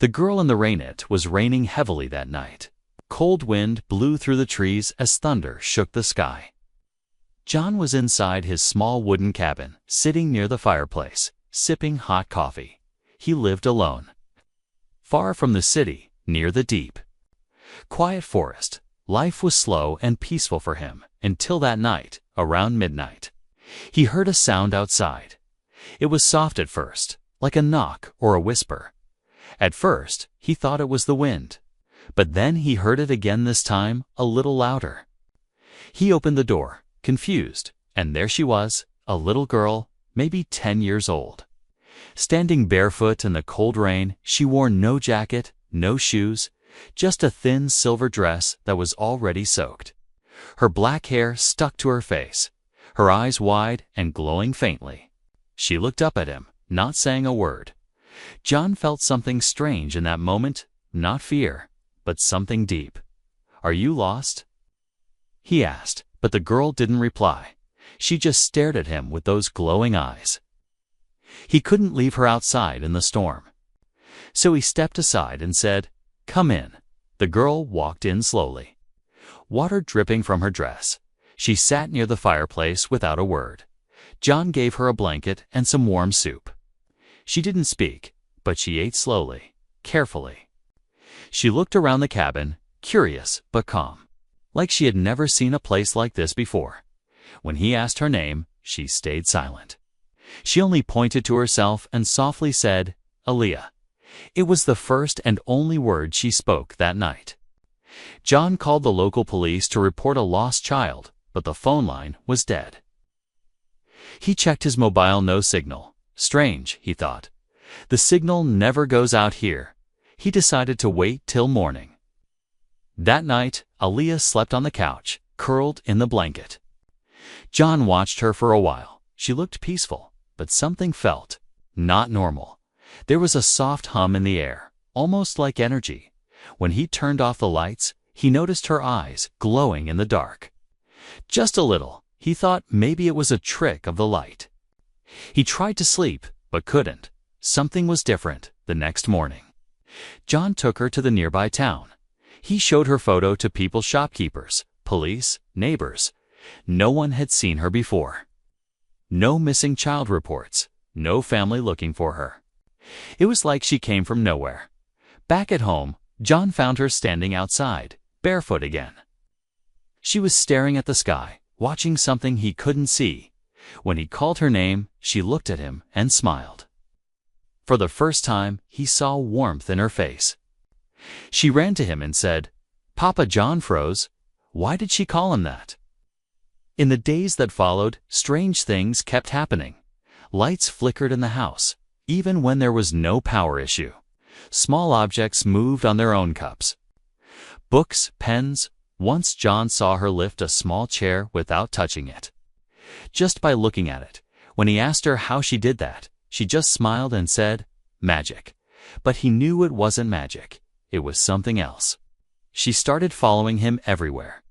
The Girl in the Rain. It was raining heavily that night. Cold wind blew through the trees as thunder shook the sky. John was inside his small wooden cabin, sitting near the fireplace, sipping hot coffee. He lived alone, far from the city, near the deep, quiet forest. Life was slow and peaceful for him until that night, around midnight. He heard a sound outside. It was soft at first, like a knock or a whisper. At first, he thought it was the wind, but then he heard it again, this time a little louder. He opened the door, confused, and there she was, a little girl, maybe 10 years old. Standing barefoot in the cold rain, she wore no jacket, no shoes, just a thin silver dress that was already soaked. Her black hair stuck to her face, her eyes wide and glowing faintly. She looked up at him, not saying a word. John felt something strange in that moment, not fear, but something deep. "Are you lost?" he asked, but the girl didn't reply. She just stared at him with those glowing eyes. He couldn't leave her outside in the storm. So he stepped aside and said, "Come in." The girl walked in slowly, water dripping from her dress. She sat near the fireplace without a word. John gave her a blanket and some warm soup. She didn't speak, but she ate slowly, carefully. She looked around the cabin, curious but calm, like she had never seen a place like this before. When he asked her name, she stayed silent. She only pointed to herself and softly said, "Aaliyah." It was the first and only word she spoke that night. John called the local police to report a lost child, but the phone line was dead. He checked his mobile, no signal. Strange, he thought. The signal never goes out here. He decided to wait till morning. That night, Aaliyah slept on the couch, curled in the blanket. John watched her for a while. She looked peaceful, but something felt not normal. There was a soft hum in the air, almost like energy. When he turned off the lights, he noticed her eyes glowing in the dark. Just a little. He thought maybe it was a trick of the light. He tried to sleep, but couldn't. Something was different the next morning. John took her to the nearby town. He showed her photo to people, shopkeepers, police, neighbors. No one had seen her before. No missing child reports, no family looking for her. It was like she came from nowhere. Back at home, John found her standing outside, barefoot again. She was staring at the sky, watching something he couldn't see. When he called her name, she looked at him and smiled. For the first time, he saw warmth in her face. She ran to him and said, "Papa." John froze. Why did she call him that? In the days that followed, strange things kept happening. Lights flickered in the house, even when there was no power issue. Small objects moved on their own cups. Books, pens. Once John saw her lift a small chair without touching it, just by looking at it. When he asked her how she did that, she just smiled and said, "Magic." But he knew it wasn't magic. It was something else. She started following him everywhere.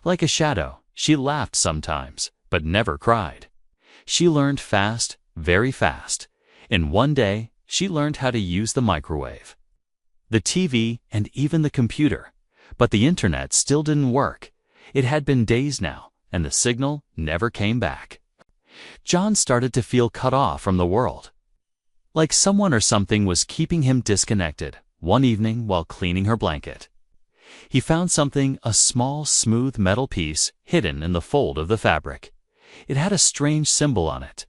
Like a shadow, she laughed sometimes, but never cried. She learned fast, very fast. In one day, she learned how to use the microwave, the TV, and even the computer. But the internet still didn't work. It had been days now, and the signal never came back. John started to feel cut off from the world, like someone or something was keeping him disconnected. One evening, while cleaning her blanket, he found something, a small, smooth metal piece hidden in the fold of the fabric. It had a strange symbol on it.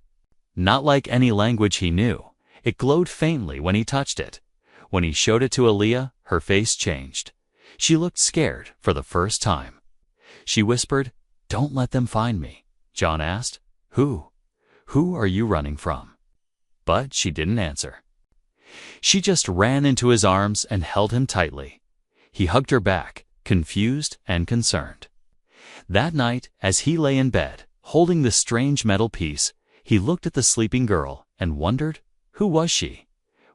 Not like any language he knew. It glowed faintly when he touched it. When he showed it to Aaliyah, her face changed. She looked scared for the first time. She whispered, "Don't let them find me." John asked, Who are you running from?" But she didn't answer. She just ran into his arms and held him tightly. He hugged her back, confused and concerned. That night, as he lay in bed, holding the strange metal piece, he looked at the sleeping girl and wondered, who was she?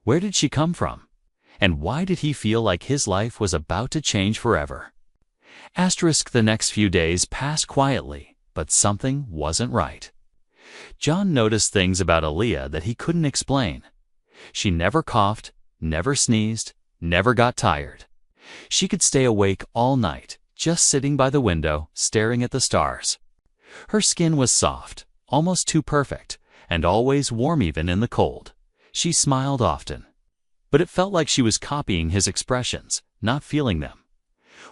Where did she come from? And why did he feel like his life was about to change forever? The next few days passed quietly, but something wasn't right. John noticed things about Aaliyah that he couldn't explain. She never coughed, never sneezed, never got tired. She could stay awake all night, just sitting by the window, staring at the stars. Her skin was soft, almost too perfect, and always warm even in the cold. She smiled often. But it felt like she was copying his expressions, not feeling them.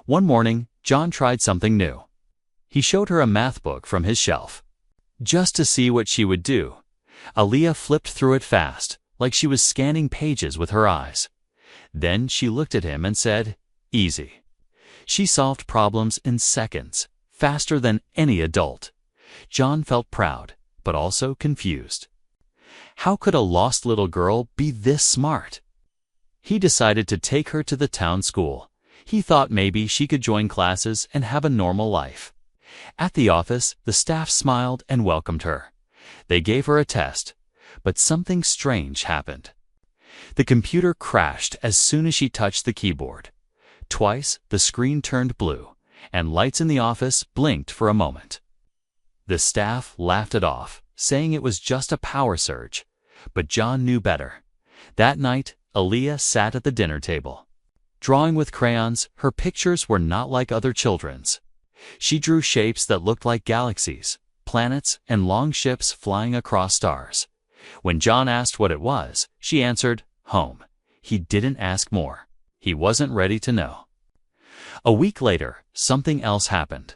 One morning, John tried something new. He showed her a math book from his shelf. Just to see what she would do, Aaliyah flipped through it fast, like she was scanning pages with her eyes. Then she looked at him and said, "Easy." She solved problems in seconds, faster than any adult. John felt proud, but also confused. How could a lost little girl be this smart? He decided to take her to the town school. He thought maybe she could join classes and have a normal life. At the office, the staff smiled and welcomed her. They gave her a test, but something strange happened. The computer crashed as soon as she touched the keyboard. Twice, the screen turned blue, and lights in the office blinked for a moment. The staff laughed it off, saying it was just a power surge. But John knew better. That night, Aaliyah sat at the dinner table. Drawing with crayons, her pictures were not like other children's. She drew shapes that looked like galaxies, planets, and long ships flying across stars. When John asked what it was, she answered, "Home." He didn't ask more. He wasn't ready to know. A week later, something else happened.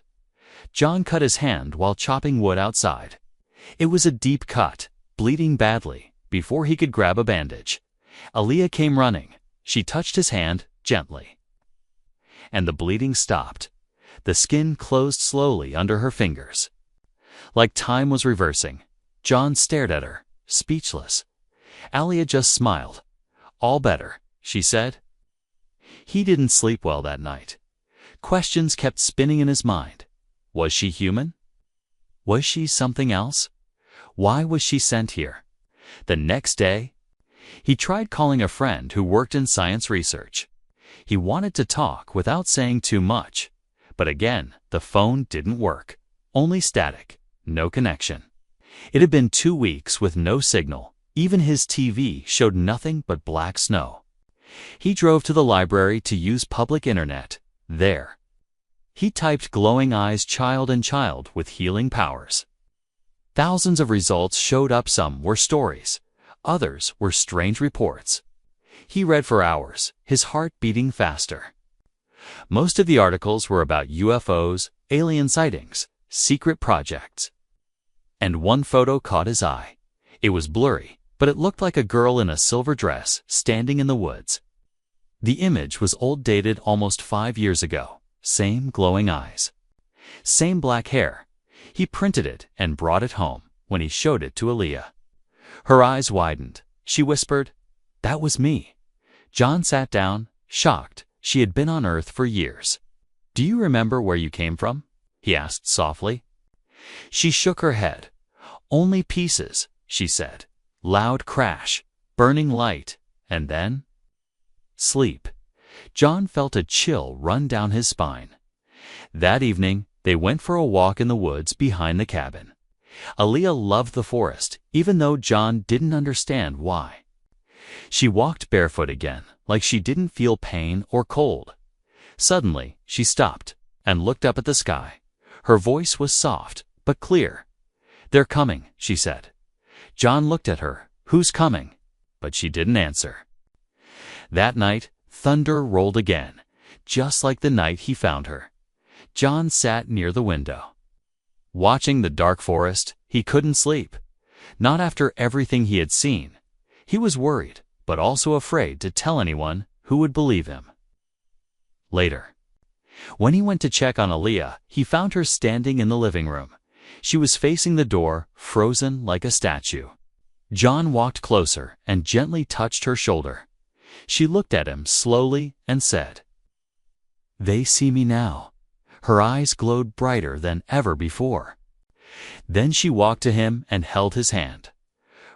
John cut his hand while chopping wood outside. It was a deep cut, bleeding badly, before he could grab a bandage. Aaliyah came running. She touched his hand gently. And the bleeding stopped. The skin closed slowly under her fingers. Like time was reversing. John stared at her, speechless. Aaliyah just smiled. "All better," she said. He didn't sleep well that night. Questions kept spinning in his mind. Was she human? Was she something else? Why was she sent here? The next day, he tried calling a friend who worked in science research. He wanted to talk without saying too much. But again, the phone didn't work. Only static, no connection. It had been 2 weeks with no signal. Even his TV showed nothing but black snow. He drove to the library to use public internet. There. He typed "glowing eyes child and child with healing powers." Thousands of results showed up. Some were stories. Others were strange reports. He read for hours, his heart beating faster. Most of the articles were about UFOs, alien sightings, secret projects. And one photo caught his eye. It was blurry, but it looked like a girl in a silver dress standing in the woods. The image was old, dated almost 5 years ago. Same glowing eyes. Same black hair. He printed it and brought it home. When he showed it to Aaliyah, her eyes widened. She whispered, "That was me." John sat down, shocked. She had been on Earth for years. "Do you remember where you came from?" he asked softly. She shook her head. "Only pieces," she said. Loud crash, burning light, and then sleep. John felt a chill run down his spine. That evening, they went for a walk in the woods behind the cabin. Aaliyah loved the forest, even though John didn't understand why. She walked barefoot again, like she didn't feel pain or cold. Suddenly, she stopped and looked up at the sky. Her voice was soft, but clear. "They're coming," she said. John looked at her. "Who's coming?" But she didn't answer. That night, thunder rolled again, just like the night he found her. John sat near the window. Watching the dark forest, he couldn't sleep. Not after everything he had seen. He was worried, but also afraid to tell anyone who would believe him. Later, when he went to check on Aaliyah, he found her standing in the living room. She was facing the door, frozen like a statue. John walked closer and gently touched her shoulder. She looked at him slowly and said, "They see me now." Her eyes glowed brighter than ever before. Then she walked to him and held his hand.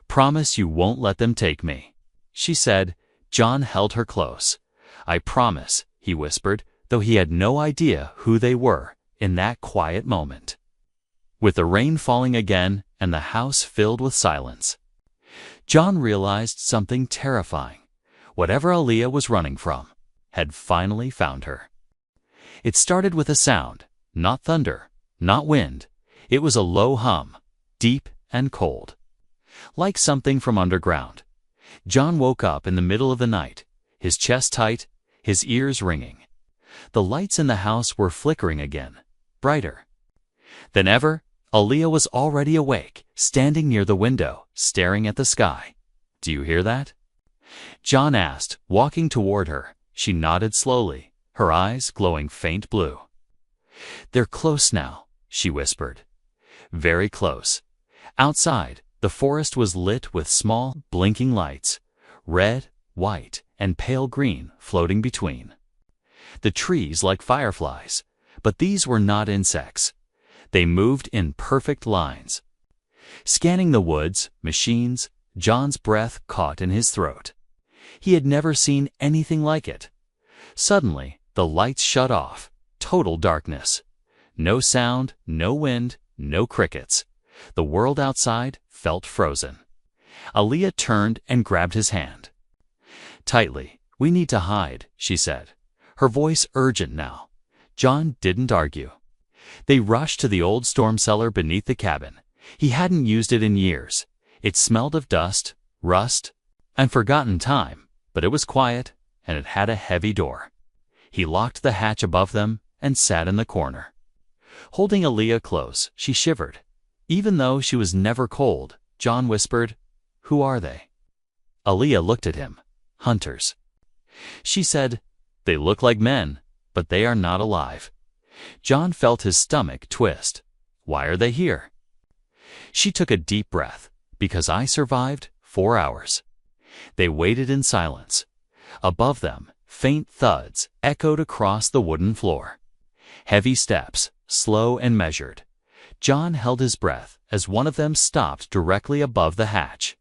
"Promise you won't let them take me," she said. John held her close. "I promise," he whispered, though he had no idea who they were in that quiet moment. With the rain falling again and the house filled with silence, John realized something terrifying. Whatever Aaliyah was running from had finally found her. It started with a sound, not thunder, not wind. It was a low hum, deep and cold, like something from underground. John woke up in the middle of the night, his chest tight, his ears ringing. The lights in the house were flickering again, brighter than ever. Aaliyah was already awake, standing near the window, staring at the sky. "Do you hear that?" John asked, walking toward her. She nodded slowly, her eyes glowing faint blue. "They're close now," she whispered. Very close. Outside, the forest was lit with small, blinking lights, red, white, and pale green floating between. The trees like fireflies, but these were not insects. They moved in perfect lines. Scanning the woods, machines, John's breath caught in his throat. He had never seen anything like it. Suddenly, the lights shut off. Total darkness. No sound, no wind, no crickets. The world outside felt frozen. Aaliyah turned and grabbed his hand. Tightly. "We need to hide," she said, her voice urgent now. John didn't argue. They rushed to the old storm cellar beneath the cabin. He hadn't used it in years. It smelled of dust, rust, and forgotten time, but it was quiet, and it had a heavy door. He locked the hatch above them and sat in the corner. Holding Aaliyah close, she shivered. Even though she was never cold, John whispered, "Who are they?" Aaliyah looked at him. "Hunters." She said, "They look like men, but they are not alive." John felt his stomach twist. "Why are they here?" She took a deep breath. "Because I survived 4 hours." They waited in silence. Above them, faint thuds echoed across the wooden floor. Heavy steps, slow and measured. John held his breath as one of them stopped directly above the hatch.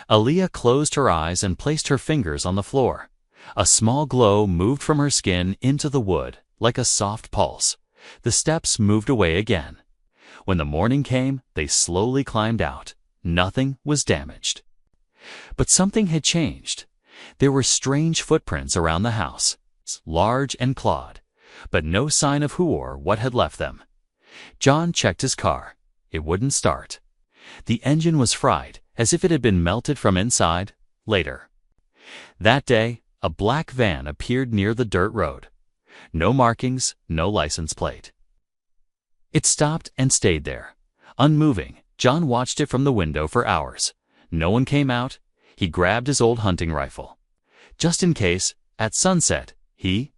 Aaliyah closed her eyes and placed her fingers on the floor. A small glow moved from her skin into the wood, like a soft pulse. The steps moved away again. When the morning came, they slowly climbed out. Nothing was damaged. But something had changed. There were strange footprints around the house, large and clawed, but no sign of who or what had left them. John checked his car. It wouldn't start. The engine was fried, as if it had been melted from inside. Later that day, a black van appeared near the dirt road. No markings, no license plate. It stopped and stayed there, unmoving. John watched it from the window for hours. No one came out. He grabbed his old hunting rifle. Just in case, at sunset, he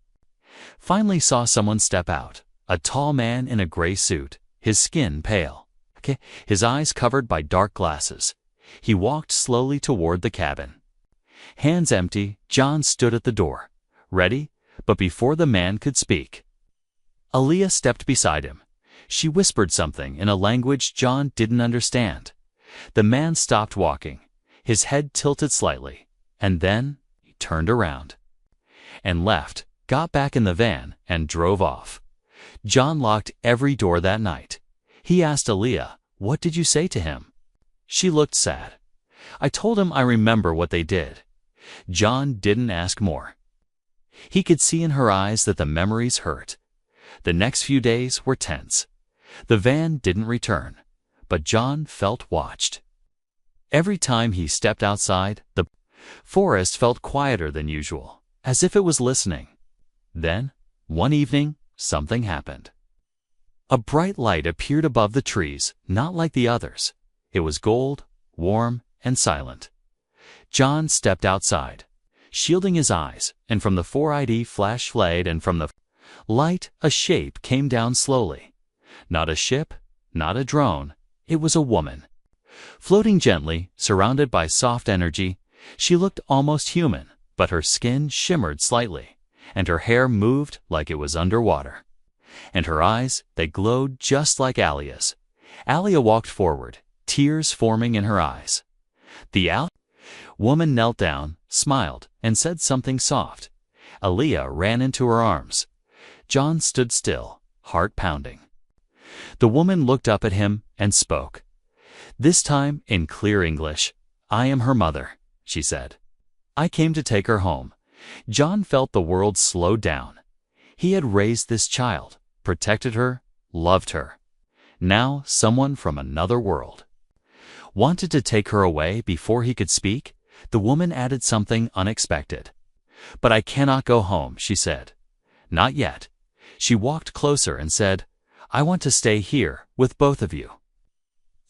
finally saw someone step out. A tall man in a gray suit, his skin pale, his eyes covered by dark glasses. He walked slowly toward the cabin. Hands empty, John stood at the door, ready, but before the man could speak, Aaliyah stepped beside him. She whispered something in a language John didn't understand. The man stopped walking, his head tilted slightly, and then he turned around and left, got back in the van, and drove off. John locked every door that night. He asked Aaliyah, "What did you say to him?" She looked sad. "I told him I remember what they did." John didn't ask more. He could see in her eyes that the memories hurt. The next few days were tense. The van didn't return, but John felt watched. Every time he stepped outside, the forest felt quieter than usual, as if it was listening. Then, one evening, something happened. A bright light appeared above the trees, not like the others. It was gold, warm, and silent. John stepped outside, shielding his eyes, and from the 4ID flash flared, and from the light a shape came down slowly. Not a ship, not a drone. It was a woman. Floating gently, surrounded by soft energy, she looked almost human, but her skin shimmered slightly, and her hair moved like it was underwater. And her eyes, they glowed just like Aaliyah's. Aaliyah walked forward, tears forming in her eyes. The woman knelt down, smiled, and said something soft. Aaliyah ran into her arms. John stood still, heart pounding. The woman looked up at him and spoke. This time in clear English. "I am her mother," she said. I came to take her home." John felt the world slow down. He had raised this child, protected her, loved her. Now someone from another world wanted to take her away. Before he could speak, the woman added something unexpected. "But I cannot go home," she said. "Not yet." She walked closer and said, "I want to stay here with both of you."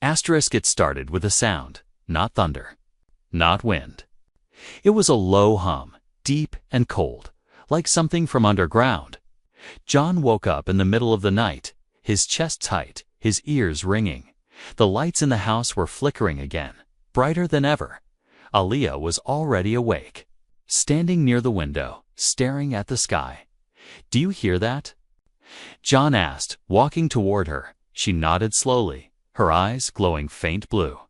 It started with a sound, not thunder, not wind. It was a low hum, deep and cold, like something from underground. John woke up in the middle of the night, his chest tight, his ears ringing. The lights in the house were flickering again, brighter than ever. Aliyah was already awake, standing near the window, staring at the sky. "Do you hear that?" John asked, walking toward her. She nodded slowly, her eyes glowing faint blue.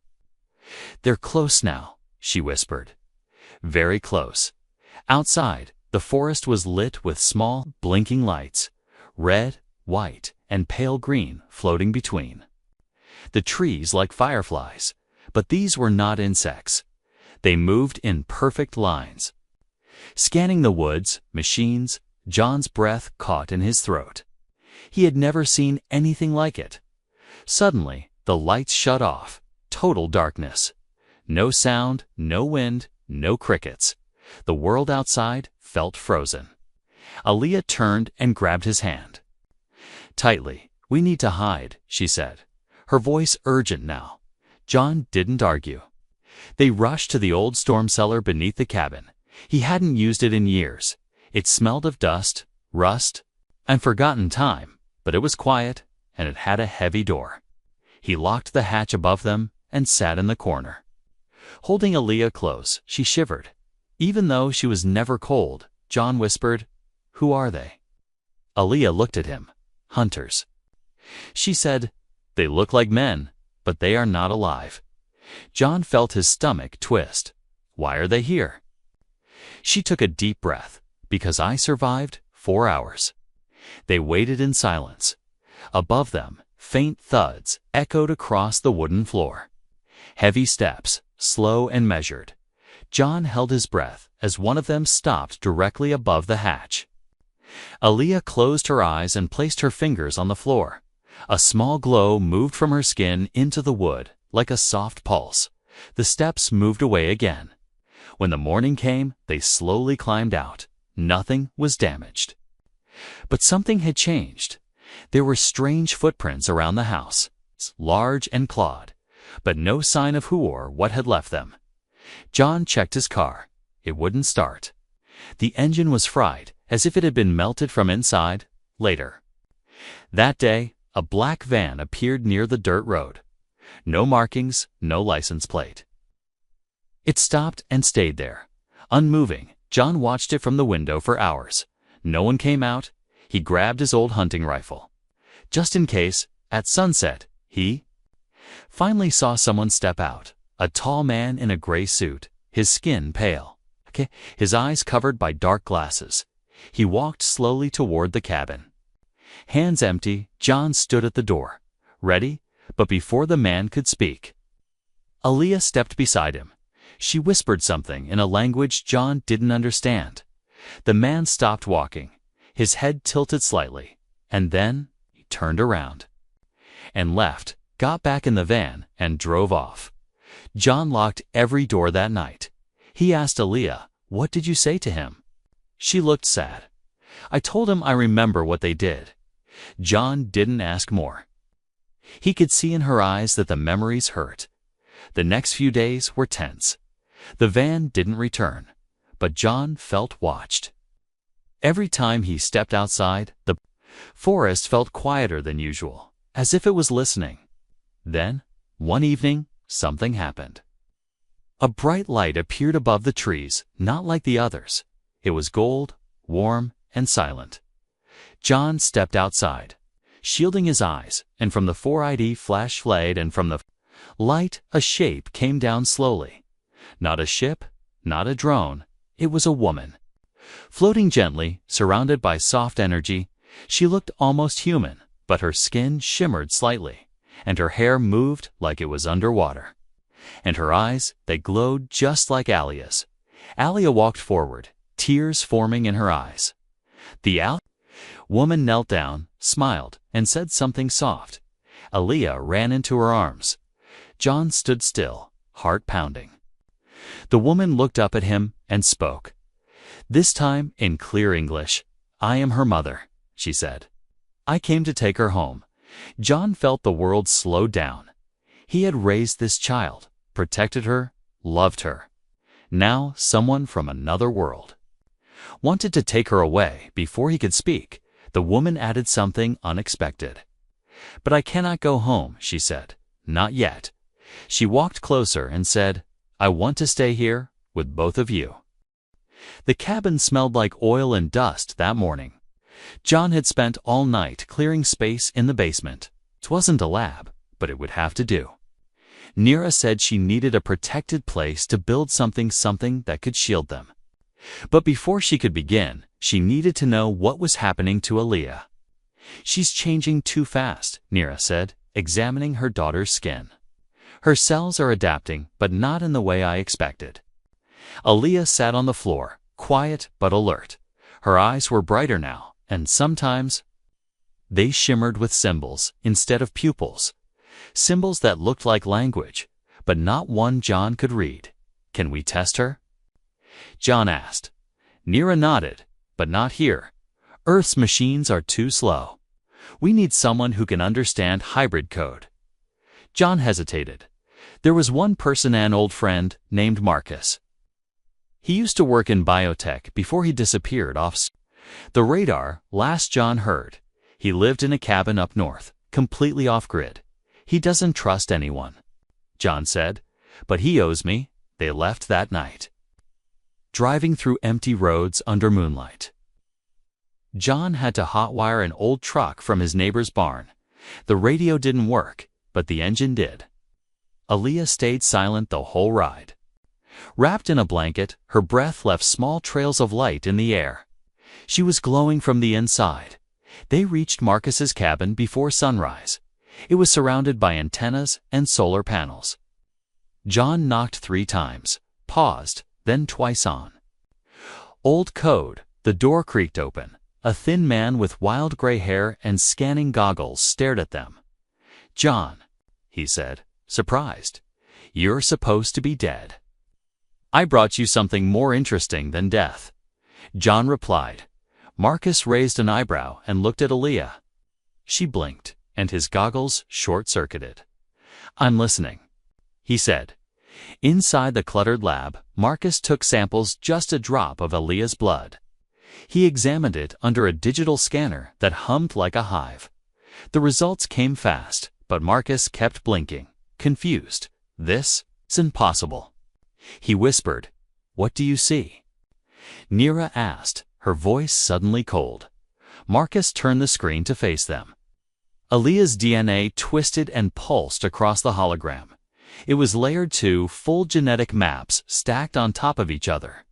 "They're close now," she whispered. Very close. Outside, the forest was lit with small, blinking lights, red, white, and pale green floating between. The trees like fireflies, but these were not insects. They moved in perfect lines. Scanning the woods, machines, John's breath caught in his throat. He had never seen anything like it. Suddenly, the lights shut off. Total darkness. No sound, no wind, no crickets. The world outside felt frozen. Aliyah turned and grabbed his hand. Tightly. "We need to hide," she said, her voice urgent now. John didn't argue. They rushed to the old storm cellar beneath the cabin. He hadn't used it in years. It smelled of dust, rust, and forgotten time, but it was quiet, and it had a heavy door. He locked the hatch above them and sat in the corner. Holding Aliyah close, she shivered. Even though she was never cold, John whispered, "Who are they?" Aliyah looked at him. "Hunters." She said, "They look like men, but they are not alive." John felt his stomach twist. "Why are they here?" She took a deep breath. "Because I survived 4 hours." They waited in silence. Above them, faint thuds echoed across the wooden floor. Heavy steps, slow and measured. John held his breath as one of them stopped directly above the hatch. Aliyah closed her eyes and placed her fingers on the floor. A small glow moved from her skin into the wood, like a soft pulse. The steps moved away again. When the morning came, they slowly climbed out. Nothing was damaged. But something had changed. There were strange footprints around the house, large and clawed, but no sign of who or what had left them. John checked his car. It wouldn't start. The engine was fried, as if it had been melted from inside. Later that day, a black van appeared near the dirt road. No markings, no license plate. It stopped and stayed there, unmoving. John watched it from the window for hours. No one came out. He grabbed his old hunting rifle. Just in case, at sunset, he finally saw someone step out. A tall man in a gray suit, his skin pale, his eyes covered by dark glasses. He walked slowly toward the cabin. Hands empty, John stood at the door, ready, but before the man could speak, Aliyah stepped beside him. She whispered something in a language John didn't understand. The man stopped walking, his head tilted slightly, and then he turned around and left, got back in the van, and drove off. John locked every door that night. He asked Aliyah, "What did you say to him?" She looked sad. "I told him I remember what they did." John didn't ask more. He could see in her eyes that the memories hurt. The next few days were tense. The van didn't return, but John felt watched. Every time he stepped outside, the forest felt quieter than usual, as if it was listening. Then, one evening, something happened. A bright light appeared above the trees, not like the others. It was gold, warm, and silent. John stepped outside, shielding his eyes, and from the 4ID flash flayed, and from the light a shape came down slowly. Not a ship, not a drone. It was a woman. Floating gently, surrounded by soft energy, she looked almost human, but her skin shimmered slightly, and her hair moved like it was underwater. And her eyes, they glowed just like Aliyah's. Alia walked forward, tears forming in her eyes. The woman knelt down, smiled, and said something soft. Alia ran into her arms. John stood still, heart pounding. The woman looked up at him and spoke. This time in clear English. "I am her mother," she said. "I came to take her home." John felt the world slow down. He had raised this child, protected her, loved her. Now someone from another world wanted to take her away. Before he could speak, the woman added something unexpected. "But I cannot go home," she said. "Not yet." She walked closer and said, "I want to stay here with both of you." The cabin smelled like oil and dust that morning. John had spent all night clearing space in the basement. It wasn't a lab, but it would have to do. Nira said she needed a protected place to build something that could shield them. But before she could begin, she needed to know what was happening to Alia. "She's changing too fast," Nira said, examining her daughter's skin. "Her cells are adapting, but not in the way I expected." Alia sat on the floor, quiet but alert. Her eyes were brighter now, and sometimes they shimmered with symbols instead of pupils. Symbols that looked like language, but not one John could read. "Can we test her?" John asked. Nira nodded, "But not here. Earth's machines are too slow. We need someone who can understand hybrid code." John hesitated. There was one person, an old friend named Marcus. He used to work in biotech before he disappeared off the radar, last John heard. He lived in a cabin up north, completely off-grid. "He doesn't trust anyone," John said, "but he owes me." They left that night, driving through empty roads under moonlight. John had to hotwire an old truck from his neighbor's barn. The radio didn't work, but the engine did. Alia stayed silent the whole ride. Wrapped in a blanket, her breath left small trails of light in the air. She was glowing from the inside. They reached Marcus's cabin before sunrise. It was surrounded by antennas and solar panels. John knocked 3 times, paused, then twice on. Old code. The door creaked open. A thin man with wild gray hair and scanning goggles stared at them. "John," he said, surprised, "you're supposed to be dead. I brought you something more interesting than death." John replied. Marcus raised an eyebrow and looked at Alia. She blinked, and his goggles short-circuited. "I'm listening," he said. Inside the cluttered lab, Marcus took samples, just a drop of Alia's blood. He examined it under a digital scanner that hummed like a hive. The results came fast, but Marcus kept blinking, confused. "This is impossible," he whispered. "What do you see?" Nira asked, her voice suddenly cold. Marcus turned the screen to face them. Alia's DNA twisted and pulsed across the hologram. It was layered 2 full genetic maps stacked on top of each other.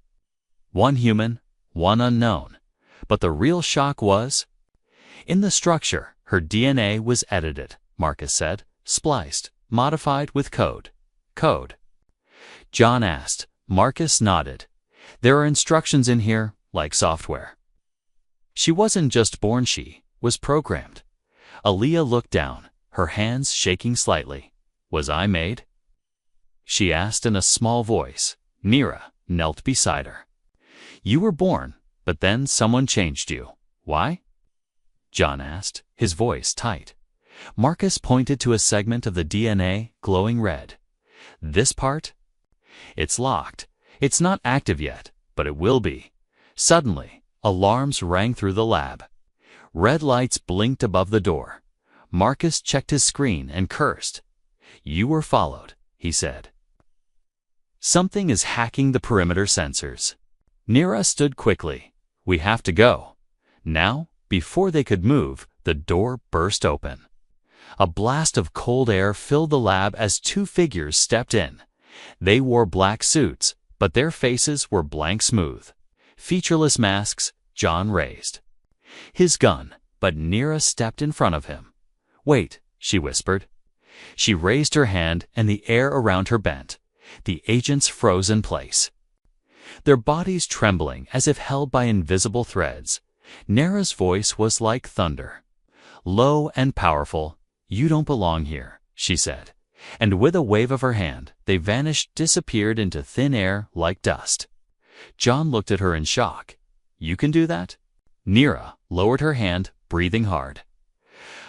One human, one unknown. But the real shock was, in the structure, her DNA was edited, Marcus said, spliced, modified with code. Code? John asked. Marcus nodded. "There are instructions in here, like software." She wasn't just born, she was programmed. Alia looked down, her hands shaking slightly. "Was I made?" she asked in a small voice. Nira knelt beside her. "You were born, but then someone changed you. Why?" John asked, his voice tight. Marcus pointed to a segment of the DNA glowing red. "This part? It's locked. It's not active yet, but it will be." Suddenly, alarms rang through the lab. Red lights blinked above the door. Marcus checked his screen and cursed. "You were followed," he said. "Something is hacking the perimeter sensors." Nira stood quickly. "We have to go." Now, before they could move, the door burst open. A blast of cold air filled the lab as 2 figures stepped in. They wore black suits, but their faces were blank smooth. Featureless masks. John raised his gun, but Nira stepped in front of him. "Wait," she whispered. She raised her hand and the air around her bent. The agents froze in place. their bodies trembling as if held by invisible threads. Nera's voice was like thunder. Low and powerful, "You don't belong here," she said. And with a wave of her hand, they vanished, disappeared into thin air like dust. John looked at her in shock. "You can do that?" Nera lowered her hand, breathing hard.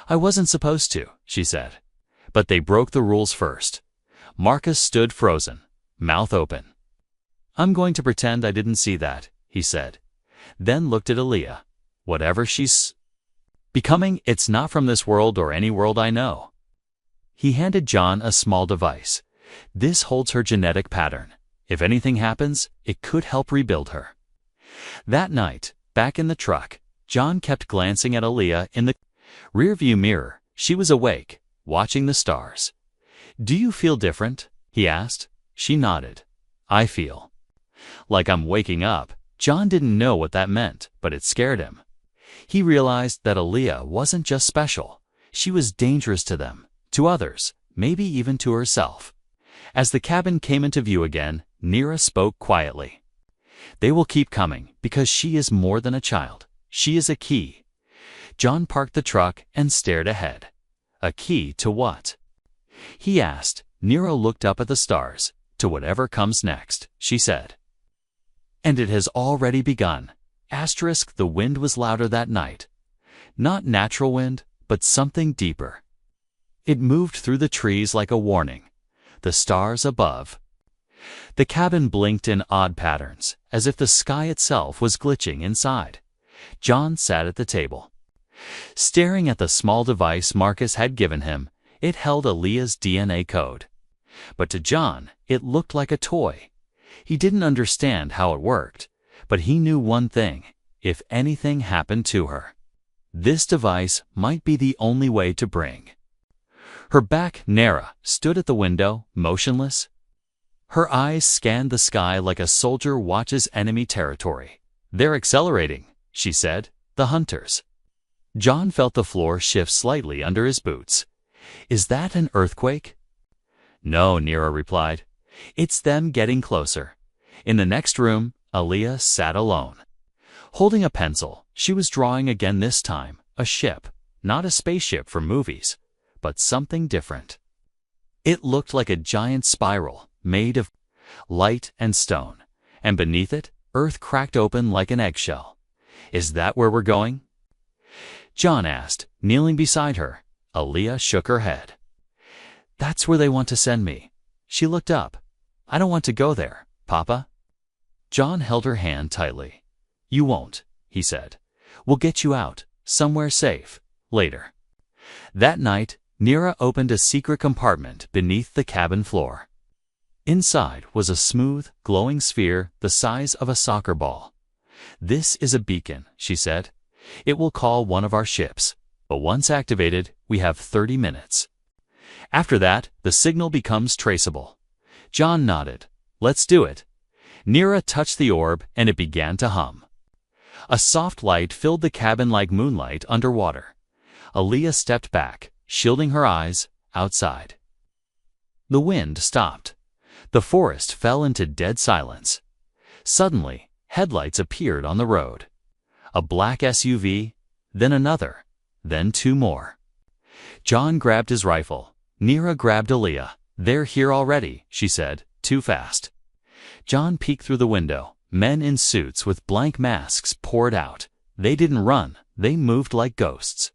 "I wasn't supposed to," she said. "But they broke the rules first." Marcus stood frozen, mouth open. "I'm going to pretend I didn't see that," he said. Then looked at Aaliyah. "Whatever she's becoming, it's not from this world or any world I know." He handed John a small device. "This holds her genetic pattern. If anything happens, it could help rebuild her." That night, back in the truck, John kept glancing at Aaliyah in the rearview mirror. She was awake, watching the stars. "Do you feel different?" he asked. She nodded. "I feel like I'm waking up." John didn't know what that meant, but it scared him. He realized that Aaliyah wasn't just special. She was dangerous to them, to others, maybe even to herself. As the cabin came into view again, Nera spoke quietly. "They will keep coming because she is more than a child. She is a key." John parked the truck and stared ahead. "A key to what?" he asked. Nera looked up at the stars. "To whatever comes next," she said. "And it has already begun." The wind was louder that night. Not natural wind, but something deeper. It moved through the trees like a warning. The stars above. The cabin blinked in odd patterns, as if the sky itself was glitching inside. John sat at the table, staring at the small device Marcus had given him. It held Aaliyah's DNA code. But to John, it looked like a toy. He didn't understand how it worked, but he knew one thing: if anything happened to her, this device might be the only way to bring her back. Nera stood at the window, motionless. Her eyes scanned the sky like a soldier watches enemy territory. "They're accelerating," she said. "The hunters." John felt the floor shift slightly under his boots. "Is that an earthquake?" "No," Nera replied. "It's them getting closer." In the next room, Aaliyah sat alone. Holding a pencil, she was drawing again, this time a ship. Not a spaceship from movies, but something different. It looked like a giant spiral, made of light and stone, and beneath it, earth cracked open like an eggshell. "Is that where we're going?" John asked, kneeling beside her. Aaliyah shook her head. "That's where they want to send me." She looked up. "I don't want to go there, Papa." John held her hand tightly. "You won't," he said. "We'll get you out, somewhere safe, later." That night, Nera opened a secret compartment beneath the cabin floor. Inside was a smooth, glowing sphere the size of a soccer ball. "This is a beacon," she said. "It will call one of our ships, but once activated, we have 30 minutes. After that, the signal becomes traceable." John nodded. "Let's do it." Nera touched the orb, and it began to hum. A soft light filled the cabin like moonlight underwater. Aaliyah stepped back, shielding her eyes. Outside, the wind stopped. The forest fell into dead silence. Suddenly, headlights appeared on the road. A black SUV, then another, then two more. John grabbed his rifle. Nera grabbed Aaliyah. "They're here already," she said. "Too fast." John peeked through the window. Men in suits with blank masks poured out. They didn't run. They moved like ghosts.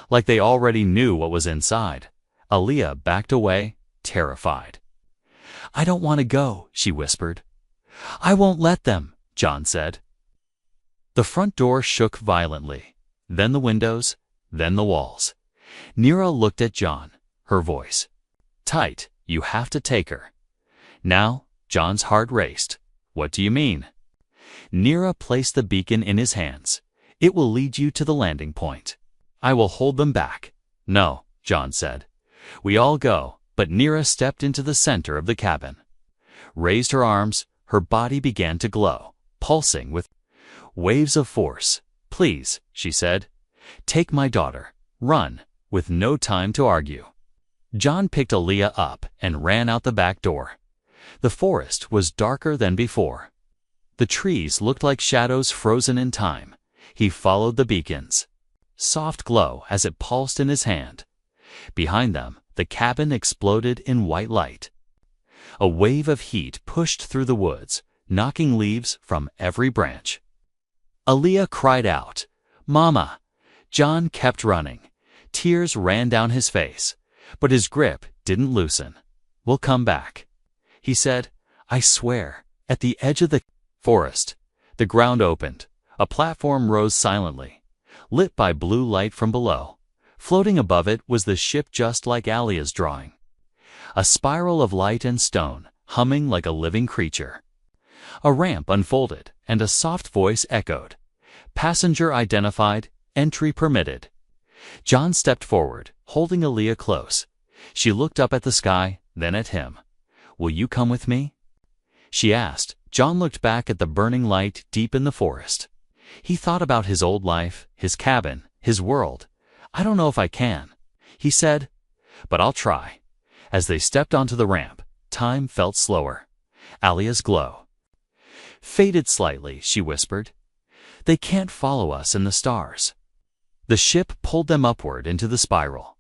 Like they already knew what was inside. Aaliyah backed away, terrified. "I don't want to go," she whispered. "I won't let them," John said. The front door shook violently. Then the windows, then the walls. Nera looked at John. Her voice tight. "You have to take her." "Now?" John's heart raced. "What do you mean?" Nera placed the beacon in his hands. "It will lead you to the landing point. I will hold them back." "No," John said. "We all go." But Nera stepped into the center of the cabin. Raised her arms, her body began to glow, pulsing with waves of force. "Please," she said, "take my daughter. Run." With no time to argue, John picked Aaliyah up and ran out the back door. The forest was darker than before. The trees looked like shadows frozen in time. He followed the beacon's soft glow as it pulsed in his hand. Behind them, the cabin exploded in white light. A wave of heat pushed through the woods, knocking leaves from every branch. Aaliyah cried out, "Mama!" John kept running. Tears ran down his face, but his grip didn't loosen. "We'll come back," he said. "I swear." At the edge of the forest, the ground opened. A platform rose silently, lit by blue light from below. Floating above it was the ship just like Aaliyah's drawing. A spiral of light and stone, humming like a living creature. A ramp unfolded, and a soft voice echoed. "Passenger identified, entry permitted." John stepped forward, holding Aaliyah close. She looked up at the sky, then at him. "Will you come with me?" she asked. John looked back at the burning light deep in the forest. He thought about his old life, his cabin, his world. "I don't know if I can," he said, "but I'll try." As they stepped onto the ramp, time felt slower. Aaliyah's glow faded slightly, she whispered. "They can't follow us in the stars." The ship pulled them upward into the spiral.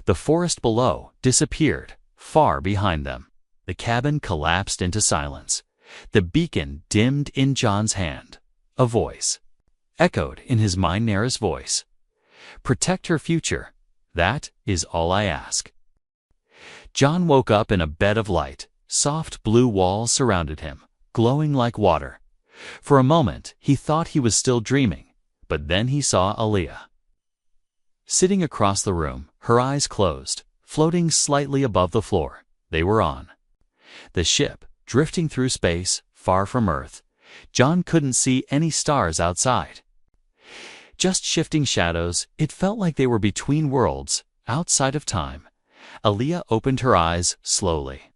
The forest below disappeared, far behind them. The cabin collapsed into silence. The beacon dimmed in John's hand. A voice echoed in his mind, Nara's voice. "Protect her future. That is all I ask." John woke up in a bed of light. Soft blue walls surrounded him, glowing like water. For a moment, he thought he was still dreaming, but then he saw Aaliyah. Sitting across the room, her eyes closed, floating slightly above the floor. They were on the ship, drifting through space, far from Earth. John couldn't see any stars outside. Just shifting shadows, it felt like they were between worlds, outside of time. Aaliyah opened her eyes slowly.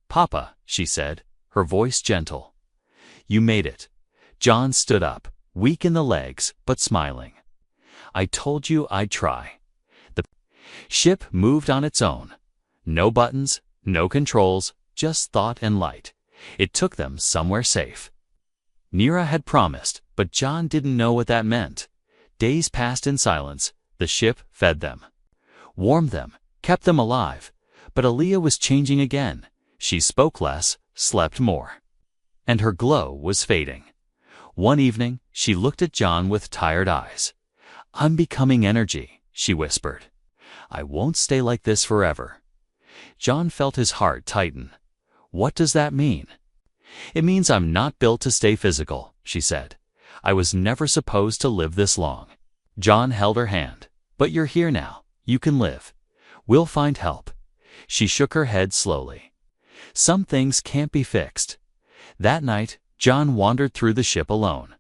"Papa," she said, her voice gentle. "You made it." John stood up, weak in the legs, but smiling. "I told you I'd try." The ship moved on its own. No buttons, no controls, just thought and light. It took them somewhere safe. Nira had promised, but John didn't know what that meant. Days passed in silence. The ship fed them, warmed them, kept them alive. But Aaliyah was changing again. She spoke less, slept more. And her glow was fading. One evening, she looked at John with tired eyes. "I'm becoming energy," she whispered. "I won't stay like this forever." John felt his heart tighten. "What does that mean?" "It means I'm not built to stay physical," she said. "I was never supposed to live this long." John held her hand. "But you're here now. You can live. We'll find help." She shook her head slowly. "Some things can't be fixed." That night, John wandered through the ship alone.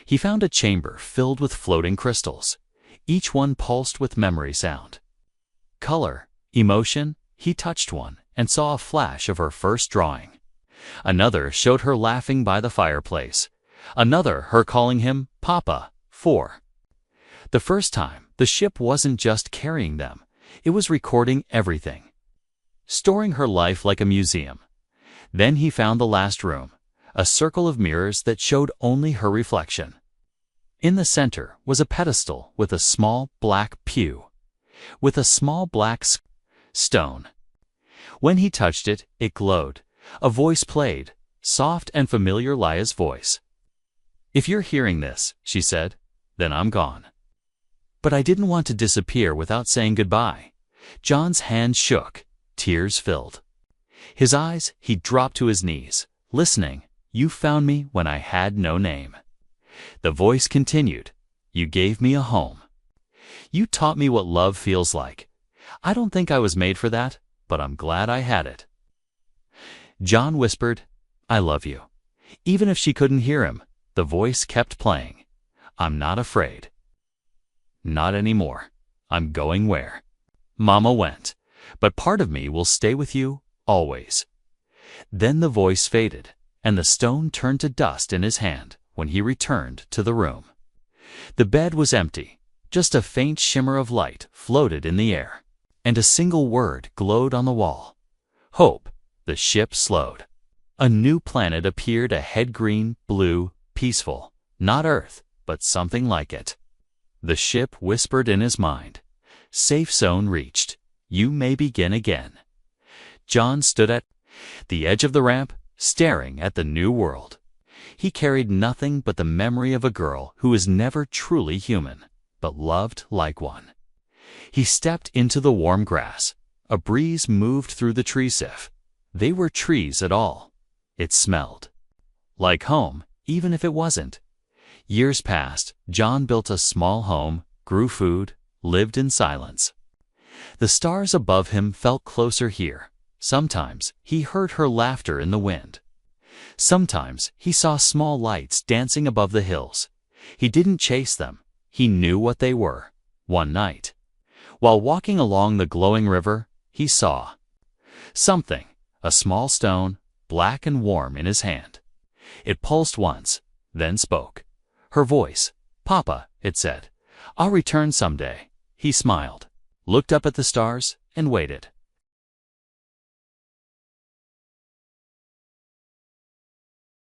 He found a chamber filled with floating crystals. Each one pulsed with memory sound. Color, emotion. He touched one and saw a flash of her first drawing. Another showed her laughing by the fireplace. Another, her calling him Papa. 4. The first time, the ship wasn't just carrying them. It was recording everything, storing her life like a museum. Then he found the last room, a circle of mirrors that showed only her reflection. In the center was a pedestal with a small black pew, with a small black stone. When he touched it, it glowed. A voice played, soft and familiar, Lia's voice. "If you're hearing this," she said, "then I'm gone." But I didn't want to disappear without saying goodbye. John's hand shook, tears filled his eyes. He dropped to his knees, listening. "You found me when I had no name." The voice continued. "You gave me a home. You taught me what love feels like. I don't think I was made for that, but I'm glad I had it." John whispered, "I love you." Even if she couldn't hear him, the voice kept playing. "I'm not afraid. Not anymore. I'm going where Mama went, but part of me will stay with you, always." Then the voice faded, and the stone turned to dust in his hand when he returned to the room. The bed was empty. Just a faint shimmer of light floated in the air, and a single word glowed on the wall. Hope. The ship slowed. A new planet appeared ahead, green, blue, peaceful. Not Earth, but something like it. The ship whispered in his mind. Safe zone reached. You may begin again. John stood at the edge of the ramp, staring at the new world. He carried nothing but the memory of a girl who was never truly human, but loved like one. He stepped into the warm grass. A breeze moved through the trees. If they were trees at all, it smelled like home, even if it wasn't. Years passed. John built a small home, grew food, lived in silence. The stars above him felt closer here. Sometimes he heard her laughter in the wind. Sometimes he saw small lights dancing above the hills. He didn't chase them. He knew what they were. One night, while walking along the glowing river, he saw something, a small stone, black and warm in his hand. It pulsed once, then spoke. Her voice, "Papa," it said. "I'll return someday." He smiled, looked up at the stars, and waited.